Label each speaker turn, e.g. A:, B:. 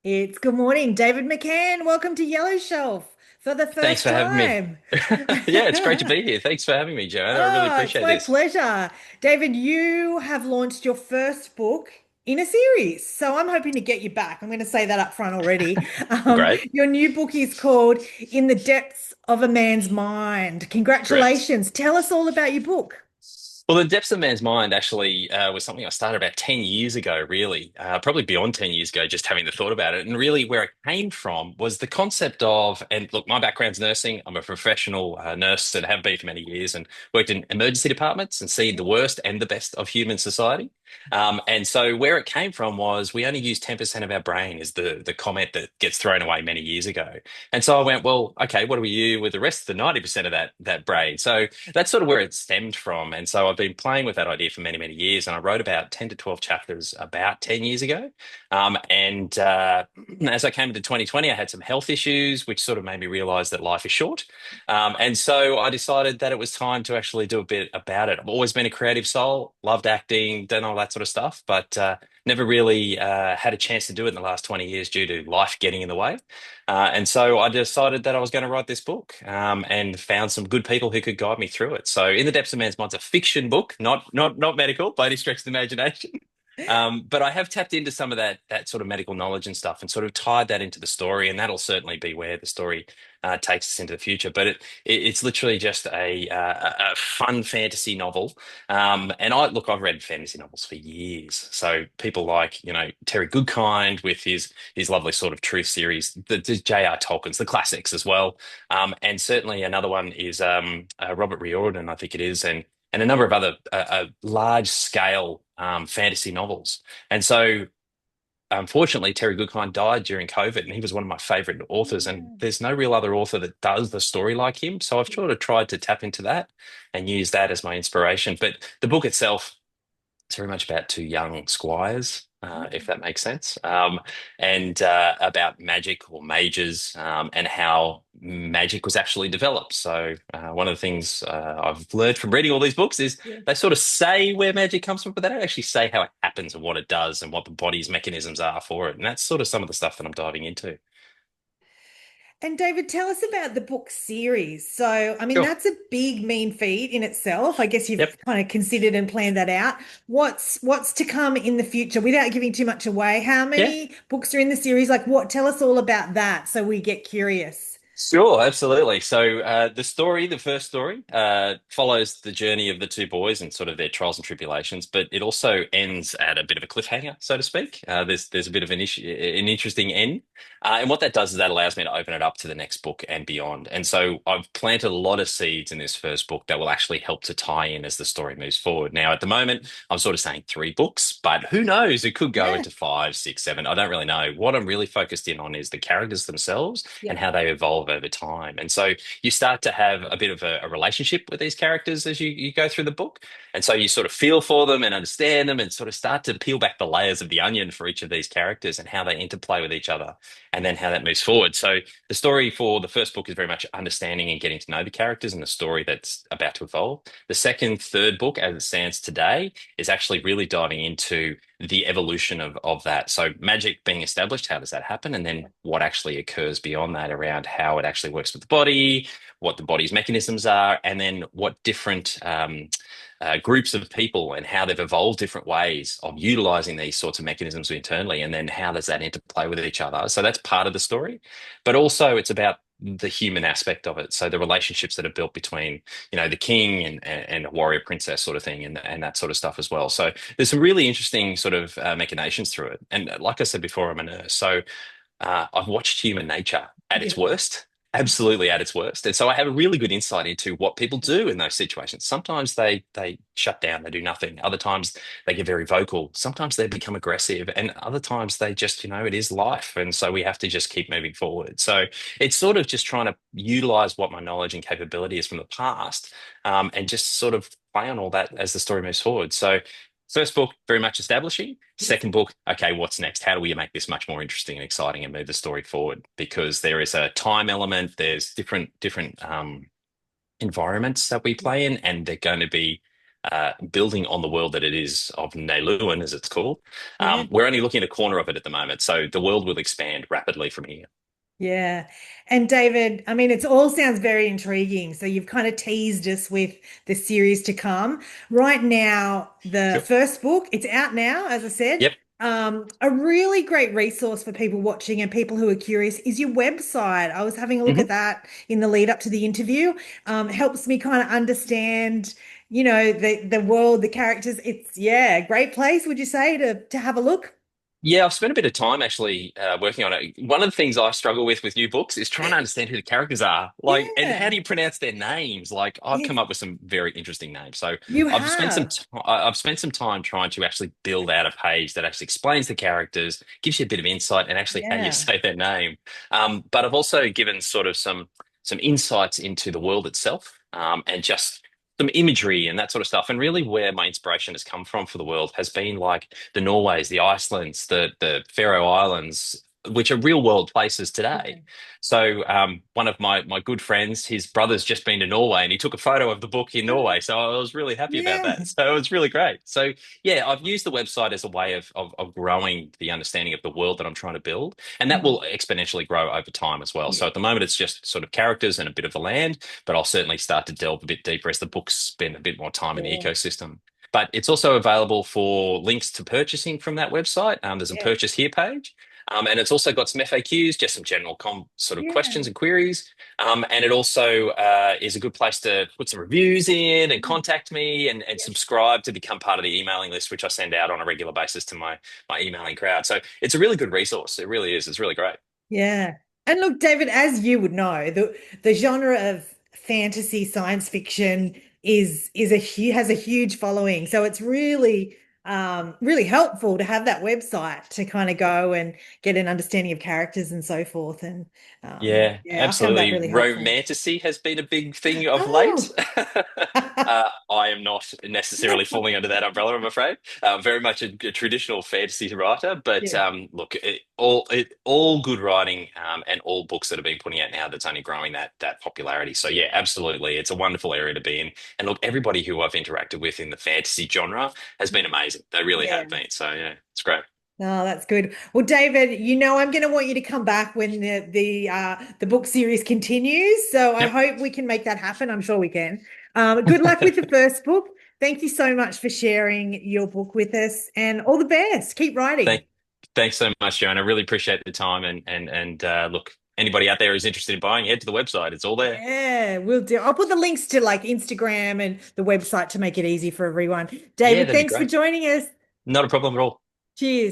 A: It's good morning, David McCann. Welcome to Yellow Shelf for the
B: Thanks
A: first
B: for having me.
A: time.
B: Yeah, it's great to be here. Thanks for having me, Joanna. I really
A: Oh, it's
B: appreciate
A: my
B: this.
A: pleasure. David, you have launched your first book in a series. So I'm hoping to get you back. I'm going to say that up front already.
B: Great.
A: Your new book is called In the Depths of a Man's Mind.
B: Correct.
A: Congratulations. Tell us all about your book.
B: Well, the depths of man's mind actually was something I started about 10 years ago, really, probably beyond 10 years ago, just having the thought about it. And really, where it came from was the concept of, and look, my background's nursing. I'm a professional nurse and have been for many years and worked in emergency departments and seen the worst and the best of human society. And so, where it came from was we only use 10% of our brain, is the comment that gets thrown away many years ago. And so I went, well, okay, what do we do with the rest of the 90% of that brain? So, that's sort of where it stemmed from. And so I've been playing with that idea for many, many years. And I wrote about 10 to 12 chapters about 10 years ago. And as I came into 2020, I had some health issues, which sort of made me realize that life is short. And so I decided that it was time to actually do a bit about it. I've always been a creative soul, loved acting, done all that sort of stuff, but never really had a chance to do it in the last 20 years due to life getting in the way. And so I decided that I was going to write this book, and found some good people who could guide me through it. So, In the Depths of Man's Mind's a fiction book, not medical by any stretch of the imagination. But I have tapped into some of that sort of medical knowledge and stuff, and sort of tied that into the story, and that'll certainly be where the story takes us into the future. But it's literally just a fun fantasy novel. And I've read fantasy novels for years. So people like Terry Goodkind with his lovely sort of Truth series, the J.R. Tolkien's, the classics as well. And certainly another one is Robert Riordan, I think it is, and a number of other large scale fantasy novels. And so, unfortunately, Terry Goodkind died during COVID, and he was one of my favorite authors. And
A: Yeah.
B: there's no real other author that does the story like him. So I've sort of tried to tap into that and use that as my inspiration. But the book itself, it's very much about two young squires, if that makes sense, and about magic or mages, and how magic was actually developed. So, one of the things I've learned from reading all these books is
A: Yeah.
B: they sort of say where magic comes from, but they don't actually say how it happens and what it does and what the body's mechanisms are for it. And that's sort of some of the stuff that I'm diving into.
A: And David, tell us about the book series. So, I mean,
B: Sure.
A: that's a big, mean feat in itself. I guess you've
B: Yep.
A: kind of considered and planned that out. What's to come in the future without giving too much away? How
B: Yeah.
A: many books are in the series? Like, what? Tell us all about that so we get curious.
B: Sure, absolutely. So the first story, follows the journey of the two boys and sort of their trials and tribulations, but it also ends at a bit of a cliffhanger, so to speak. There's a bit of an interesting end, and what that does is that allows me to open it up to the next book and beyond. And so I've planted a lot of seeds in this first book that will actually help to tie in as the story moves forward. Now, at the moment, I'm sort of saying three books, but who knows? It could go
A: Yeah.
B: into five, six, seven. I don't really know. What I'm really focused in on is the characters themselves and
A: Yep.
B: how they evolve over time. And so you start to have a bit of a relationship with these characters as you go through the book. And so you sort of feel for them and understand them and sort of start to peel back the layers of the onion for each of these characters and how they interplay with each other and then how that moves forward. So the story for the first book is very much understanding and getting to know the characters and the story that's about to evolve. The second, third book, as it stands today, is actually really diving into the evolution of that. So magic being established, how does that happen? And then what actually occurs beyond that around how it actually works with the body, what the body's mechanisms are, and then what different groups of people and how they've evolved different ways of utilizing these sorts of mechanisms internally, and then how does that interplay with each other. So that's part of the story, but also it's about the human aspect of it. So the relationships that are built between, the king and a warrior princess sort of thing, and that sort of stuff as well. So there's some really interesting sort of machinations through it. And like I said before, I'm a nurse, so I've watched human nature at its
A: Yeah.
B: worst, absolutely at its worst. And so I have a really good insight into what people do in those situations. Sometimes they shut down, they do nothing. Other times they get very vocal. Sometimes they become aggressive, and other times they just, it is life. And so we have to just keep moving forward. So it's sort of just trying to utilize what my knowledge and capability is from the past, and just sort of play on all that as the story moves forward. So first book, very much establishing.
A: Yes.
B: Second book, okay, what's next? How do we make this much more interesting and exciting and move the story forward? Because there is a time element, there's different environments that we
A: Yeah.
B: play in, and they're going to be building on the world that it is of Neleuwan, as it's called.
A: Yeah.
B: We're only looking at a corner of it at the moment, so the world will expand rapidly from here.
A: Yeah. And David, I mean, it all sounds very intriguing. So you've kind of teased us with the series to come. Right now, the
B: Sure.
A: first book, it's out now, as I said.
B: Yep.
A: A really great resource for people watching and people who are curious is your website. I was having a look
B: hmm
A: at that in the lead up to the interview. Helps me kind of understand, the world, the characters. It's yeah, a great place, would you say, to have a look?
B: Yeah, I've spent a bit of time actually working on it. One of the things I struggle with new books is trying to understand who the characters are, like, and how
A: Yeah.
B: do you pronounce their names? Like, I've
A: Yes,
B: come up with some very interesting names. So
A: you
B: I've
A: have.
B: I've spent some time trying to actually build out a page that actually explains the characters, gives you a bit of insight, and actually how you
A: Yeah.
B: say their name. But I've also given sort of some insights into the world itself, and just some imagery and that sort of stuff. And really, where my inspiration has come from for the world has been like the Norways, the Icelands, the Faroe Islands, which are real world places
A: Yeah.
B: today. So one of my good friends, his brother's just been to Norway, and he took a photo of the book in Norway. So I was really happy about
A: Yeah.
B: that. So it was really great. So yeah, I've used the website as a way of growing the understanding of the world that I'm trying to build, and that
A: Mm.
B: will exponentially grow over time as well. So
A: Yeah.
B: at the moment, it's just sort of characters and a bit of the land, but I'll certainly start to delve a bit deeper as the books spend a bit more time in the
A: Sure.
B: ecosystem. But it's also available for links to purchasing from that website. There's a
A: Yeah.
B: purchase here page. And it's also got some FAQs, just some general sort of
A: Yeah.
B: questions and queries. And it also is a good place to put some reviews in and
A: Mm.
B: contact me and
A: Yes.
B: subscribe to become part of the emailing list, which I send out on a regular basis to my emailing crowd. So it's a really good resource. It really is. It's really great.
A: Yeah. And look, David, as you would know, the genre of fantasy science fiction is has a huge following. So it's really helpful to have that website to kind of go and get an understanding of characters and so forth. And
B: Yeah,
A: yeah, I found that
B: absolutely.
A: really helpful.
B: Romanticy has been a big thing of late.
A: Oh.
B: I am not necessarily falling under that umbrella, I'm afraid. Very much a traditional fantasy writer, but
A: Yeah.
B: look, all good writing, and all books that have been putting out now that's only growing that popularity. So yeah, absolutely, it's a wonderful area to be in. And look, everybody who I've interacted with in the fantasy genre has been amazing. They really
A: Yeah.
B: have been. So yeah, it's great.
A: Oh, that's good. Well, David, I'm going to want you to come back when the book series continues. So I
B: Yep.
A: hope we can make that happen. I'm sure we can. Good luck with the first book. Thank you so much for sharing your book with us, and all the best. Keep writing.
B: Thank, thanks so much, Joan. I really appreciate the time and look, anybody out there who's interested in buying, head to the website. It's all there.
A: Yeah, we'll do. I'll put the links to like Instagram and the website to make it easy for everyone.
B: Yeah,
A: David,
B: that'd be
A: thanks for
B: great.
A: joining us.
B: Not a problem at all.
A: Cheers.